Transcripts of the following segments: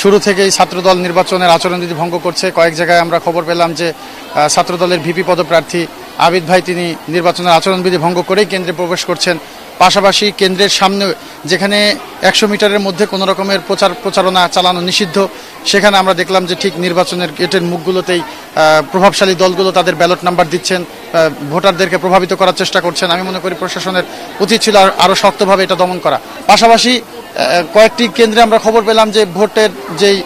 শুরু থেকেই ছাত্রদল নির্বাচনের আচরণবিধি ভঙ্গ করছে। কয়েক জায়গায় আমরা খবর পেলাম যে ছাত্রদলের ভিপি পদপ্রার্থী আবিদ ভাই তিনি নির্বাচনের আচরণবিধি ভঙ্গ করেই কেন্দ্রে প্রবেশ করছেন। পাশাপাশি কেন্দ্রের সামনে যেখানে 100 মিটারের মধ্যে কোনো রকমের প্রচারণা চালানো নিষিদ্ধ, সেখানে আমরা দেখলাম যে ঠিক নির্বাচনের গেটের মুখগুলোতেই প্রভাবশালী দলগুলো তাদের ব্যালট নাম্বার দিচ্ছেন, ভোটারদেরকে প্রভাবিত করার চেষ্টা করছেন। আমি মনে করি প্রশাসনের উচিত ছিল আরও শক্তভাবে এটা দমন করা। পাশাপাশি কয়েকটি কেন্দ্রে আমরা খবর পেলাম যে ভোটের যেই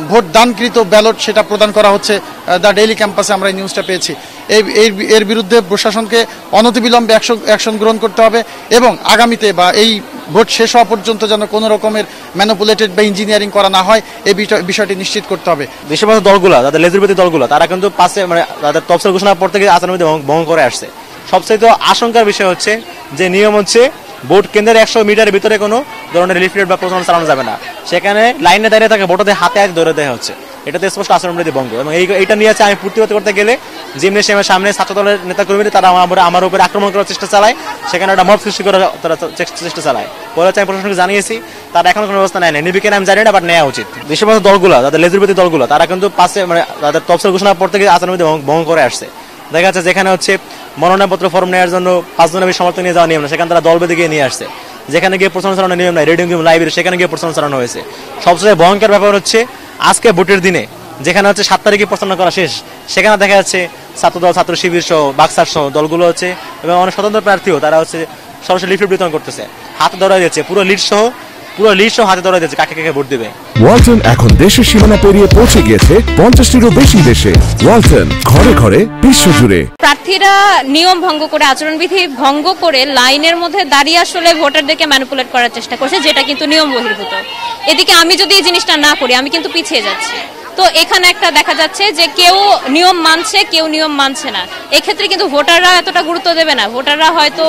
ভোট দানকৃত ব্যালট সেটা প্রদান করা হচ্ছে। দ্য ডেইলি ক্যাম্পাসে আমরা এই নিউজটা পেয়েছি। এর বিরুদ্ধে প্রশাসনকে অনতিবিলম্বে অ্যাকশন গ্রহণ করতে হবে এবং আগামীতে বা এই ভোট শেষ হওয়া পর্যন্ত যেন কোনো রকমের ম্যানিপুলেটেড বা ইঞ্জিনিয়ারিং করা না হয় এই বিষয়টি নিশ্চিত করতে হবে। দেশের দলগুলো যাদের লেজুরবিরোধী দলগুলো তারা কিন্তু পাশে তাদের তফসিল ঘোষণার পর থেকে আচরণবিধি ভঙ্গ করে আসছে। সবচেয়ে আশঙ্কার বিষয় হচ্ছে যে নিয়ম হচ্ছে ভোট কেন্দ্রের 100 মিটারের ভিতরে কোনো ধরনের লিফলেট বা প্রচারণা চালানো যাবে না। সেখানে লাইনে দাঁড়িয়ে থাকে ভোটারদের হাতে হাতে ধরে দেওয়া হচ্ছে। এটাতে স্পষ্ট আচরণবিধি ভঙ্গ এবং এইটা নিয়ে আমি প্রতিবাদ করতে গেলে জিমনেশিয়ামের সামনে ছাত্রদলের নেতাকর্মীরা তারা আমার উপরে আক্রমণ করার চেষ্টা চালায়, সেখানে একটা মব সৃষ্টি করার তারা চেষ্টা চালায়। পরে আমি প্রশাসনকে জানিয়েছি, তারা এখন কোনো ব্যবস্থা নেয় না। নিবিকে আমি জানি না, বাট নেওয়া উচিত। দেশের দলগুলো যাদের লেজুরবিরোধী দলগুলো তারা কিন্তু পাশে তাদের তফসিল ঘোষণার পর থেকে আচরণবিধি ভঙ্গ করে আসছে। দেখা যাচ্ছে যেখানে হচ্ছে মনোনয়নপত্র ফর্ম নেওয়ার জন্য 5 জনের বেশি সমর্থন নিয়ে যাওয়া নিয়ম না, সেখানে তারা দল বেঁধে গিয়ে নিয়ে আসছে। যেখানে গিয়ে প্রচারণা চালানোর নিয়ম নাই, রিডিং রুম লাইব্রেরি সেখানে গিয়ে প্রচারণা চালানো হয়েছে। সবচেয়ে ভয়ঙ্কর ব্যাপার হচ্ছে আজকে ভোটের দিনে যেখানে হচ্ছে 7 তারিখে প্রচারণা করা শেষ, সেখানে দেখা যাচ্ছে ছাত্রদল, ছাত্র শিবির সহ, বাক্সার সহ দলগুলো হচ্ছে এবং অনেক স্বতন্ত্র প্রার্থীও তারা হচ্ছে সরাসরি লিফলেট বিতরণ করতেছে, হাতে ধরা দিচ্ছে, পুরো লিস্ট সহ হাতে ধরা দিচ্ছে কাকে কাকে ভোট দিবে। ওয়ালটন এখন দেশের সীমানা পেরিয়ে পৌঁছে গিয়েছে 50টিরও বেশি দেশে। ওয়ালটন, ঘরে ঘরে বিশ্বজুড়ে। প্রার্থীরা নিয়ম ভঙ্গ করে, আচরণবিধি ভঙ্গ করে লাইনের মধ্যে দাঁড়িয়ে আসলে ভোটারদেরকে ম্যানিপুলেট করার চেষ্টা করছে, যেটা কিন্তু নিয়ম বহির্ভূত। এদিকে আমি যদি এই জিনিসটা না করি আমি কিন্তু পিছিয়ে যাচ্ছি। তো এখানে একটা দেখা যাচ্ছে যে কেউ নিয়ম মানছে, কেউ নিয়ম মানছে না। এক্ষেত্রে কিন্তু ভোটাররা এতটা গুরুত্ব দেবে না। ভোটাররা হয়তো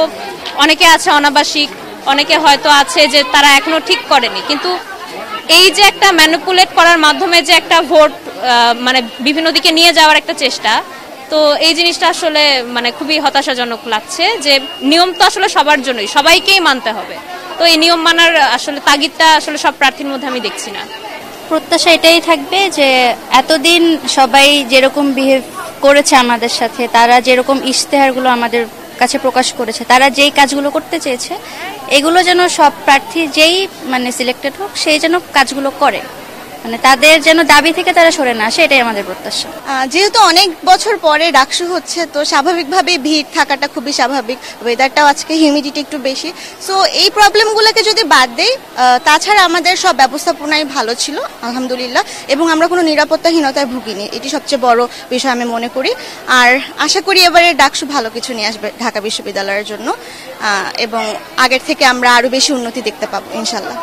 অনেকে আছে অনাবাসিক, অনেকে হয়তো আছে যে তারা এখনো ঠিক করেনি, কিন্তু এই যে একটা ম্যানিপুলেট করার মাধ্যমে যে একটা ভোট মানে বিভিন্ন দিকে নিয়ে যাওয়ার একটা চেষ্টা, তো এই জিনিসটা আসলে মানে খুবই হতাশাজনক লাগছে যে নিয়ম তো আসলে সবার জন্যই, সবাইকেই মানতে হবে। তো এই নিয়ম মানার আসলে তাগিদটা আসলে সব প্রার্থীর মধ্যে আমি দেখছি না। প্রত্যাশা এটাই থাকবে যে এতদিন সবাই যেরকম বিহেভ করেছে আমাদের সাথে, তারা যেরকম ইশতেহারগুলো আমাদের কাছে প্রকাশ করেছে, তারা যেই কাজগুলো করতে চেয়েছে, এগুলো যেন সব প্রার্থী যেই মানে সিলেক্টেড হোক সেই যেন কাজগুলো করে, মানে তাদের যেন দাবি থেকে তারা সরে না আসে, এটাই আমাদের প্রত্যাশা। যেহেতু অনেক বছর পরে ডাকসু হচ্ছে, তো স্বাভাবিকভাবে ভিড় থাকাটা খুবই স্বাভাবিক। ওয়েদারটাও আজকে হিউমিডিটি একটু বেশি, সো এই প্রবলেমগুলোকে যদি বাদ দেই, তাছাড়া আমাদের সব ব্যবস্থাপনাই ভালো ছিল আলহামদুলিল্লাহ, এবং আমরা কোনো নিরাপত্তাহীনতায় ভুগিনি। এটি সবচেয়ে বড় বিষয় আমি মনে করি। আর আশা করি এবারে ডাকসু ভালো কিছু নিয়ে আসবে ঢাকা বিশ্ববিদ্যালয়ের জন্য, এবং আগের থেকে আমরা আরো বেশি উন্নতি দেখতে পাবো ইনশাল্লাহ।